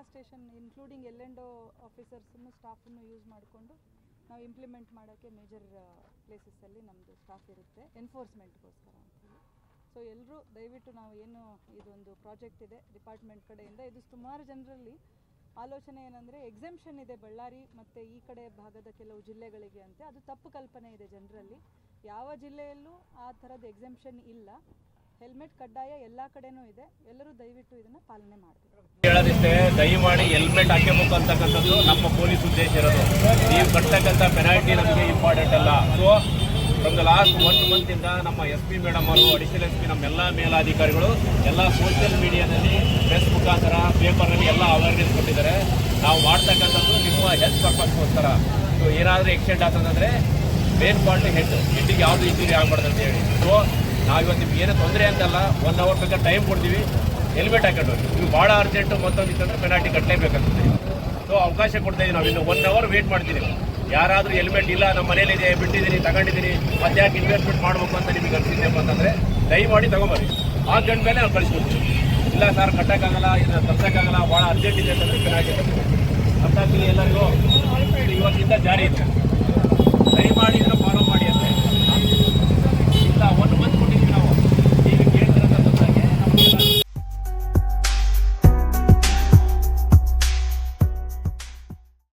Station including L&O ಆಫೀಸರ್ಸನ್ನು ಸ್ಟಾಫನ್ನು use ಮಾಡಿಕೊಂಡು ನಾವು implement ಮಾಡೋಕ್ಕೆ ಮೇಜರ್ ಪ್ಲೇಸಸ್ಸಲ್ಲಿ ನಮ್ಮದು ಸ್ಟಾಫ್ ಇರುತ್ತೆ ಎನ್ಫೋರ್ಸ್ಮೆಂಟ್ಗೋಸ್ಕರ ಅಂತೀವಿ. ಸೊ ಎಲ್ಲರೂ ದಯವಿಟ್ಟು ನಾವು ಏನು ಇದೊಂದು ಪ್ರಾಜೆಕ್ಟ್ ಇದೆ ಡಿಪಾರ್ಟ್ಮೆಂಟ್ ಕಡೆಯಿಂದ, ಇದು ಸುಮಾರು ಜನರಲ್ಲಿ ಆಲೋಚನೆ ಏನಂದರೆ ಎಕ್ಸೆಂಪ್ಷನ್ ಇದೆ ಬಳ್ಳಾರಿ ಮತ್ತು ಈ ಕಡೆ ಭಾಗದ ಕೆಲವು ಜಿಲ್ಲೆಗಳಿಗೆ ಅಂತ. ಅದು ತಪ್ಪು ಕಲ್ಪನೆ ಇದೆ ಜನರಲ್ಲಿ. ಯಾವ ಜಿಲ್ಲೆಯಲ್ಲೂ ಆ ಥರದ ಎಕ್ಸೆಂಪ್ಷನ್ ಇಲ್ಲ. ಹೆಲ್ಮೆಟ್ ಕಡ್ಡಾಯ ಎಲ್ಲ ಕಡೆನೂ ಇದೆ. ಎಲ್ಲರೂ ದಯವಿಟ್ಟು ಇದನ್ನು ಪಾಲನೆ ಮಾಡಬೇಕು. ಹೇಳೋದಿಷ್ಟೇ, ದಯಮಾಡಿ ಹೆಲ್ಮೆಟ್ ಹಾಕಬೇಕು ಅಂತಕ್ಕಂಥದ್ದು ನಮ್ಮ ಪೊಲೀಸ್ ಉದ್ದೇಶ ಇರೋದು. ನೀವು ಕಟ್ಟತಕ್ಕಂಥ ಪೆನಾಲ್ಟಿ ನಮಗೆ ಇಂಪಾರ್ಟೆಂಟ್ ಅಲ್ಲ. ಸೊ ಫ್ರಮ್ ದ ಲಾಸ್ಟ್ 1 ಮಂತಿಂದ ನಮ್ಮ SP ಮೇಡಮ್ ಅವರು, ಅಡಿಷನಲ್ SP ನಮ್ಮೆಲ್ಲ ಮೇಲಾಧಿಕಾರಿಗಳು ಎಲ್ಲ ಸೋಷಿಯಲ್ ಮೀಡಿಯಾದಲ್ಲಿ, ಪ್ರೆಸ್ ಮುಖಾಂತರ, ಪೇಪರಲ್ಲಿ ಎಲ್ಲ ಅವೇರ್ನೆಸ್ ಕೊಟ್ಟಿದ್ದಾರೆ. ನಾವು ಮಾಡ್ತಕ್ಕಂಥದ್ದು ನಿಮ್ಮ ಹೆಲ್ತ್ ಪರ್ಪಸ್ಗೋಸ್ಕರ. ಸೊ ಏನಾದರೂ ಆಕ್ಸಿಡೆಂಟ್ ಆಗ್ತದಂದರೆ ಮೇನ್ ಪಾಯಿಂಟ್ ಹೆಡ್ಡಿಗೆ ಯಾವುದು ಇಂಜುರಿ ಆಗಬಾರ್ದು ಅಂತ ಹೇಳಿ. ಸೊ ನಾವಿವತ್ತು ನಿಮ್ಗೆ ಏನೂ ತೊಂದರೆ ಅಂತಲ್ಲ, 1 ಅವರ್ ಬೇಕಾದ್ರೆ ಟೈಮ್ ಕೊಡ್ತೀವಿ, ಹೆಲ್ಮೆಟ್ ಹಾಕೊಂಡು ಹೋಗಿ. ನೀವು ಭಾಳ ಅರ್ಜೆಂಟು ಮತ್ತೊಂದು ಇತ್ತಂದರೆ ಪೆನಾಲ್ಟಿ ಕಟ್ಟಲೇಬೇಕಾಗ್ತದೆ. ಸೊ ಅವಕಾಶ ಕೊಡ್ತಾ ಇದ್ದೀವಿ. ನಾವು ಇನ್ನು 1 ಅವರ್ ವೇಟ್ ಮಾಡ್ತೀವಿ. ಯಾರಾದರೂ ಹೆಲ್ಮೆಟ್ ಇಲ್ಲ, ನಮ್ಮ ಮನೇಲಿದೆ, ಬಿಟ್ಟಿದ್ದೀನಿ, ತಗೊಂಡಿದ್ದೀನಿ, ಮತ್ತೆ ಯಾಕೆ ಇನ್ವೆಸ್ಟ್ಮೆಂಟ್ ಮಾಡಬೇಕು ಅಂತ ನಿಮಗೆ ಅನಿಸಿದ್ದೆಪ್ಪ ಅಂತಂದರೆ ದಯಮಾಡಿ ತೊಗೊಂಬರ್ರಿ. ಆ ಗಂಡ ಮೇಲೆ ನಾವು ಕಳಿಸ್ಕೊಡ್ತೀವಿ. ಇಲ್ಲ ಸರ್ ಕಟ್ಟೋಕ್ಕಾಗಲ್ಲ, ಇದು ತರ್ಸೋಕ್ಕಾಗಲ್ಲ, ಭಾಳ ಅರ್ಜೆಂಟ್ ಇದೆ ಅಂತಂದರೆ ಪೆನಾಲ್ಟಿ ಅರ್ಥ ಆಗ್ತೀನಿ ಎಲ್ಲರಿಗೂ. ಇವತ್ತಿಂದ ಜಾರಿ ಇದೆ. ದಯಮಾಡಿ ಇದನ್ನು ಫಾಲೋ ಮಾಡಿ.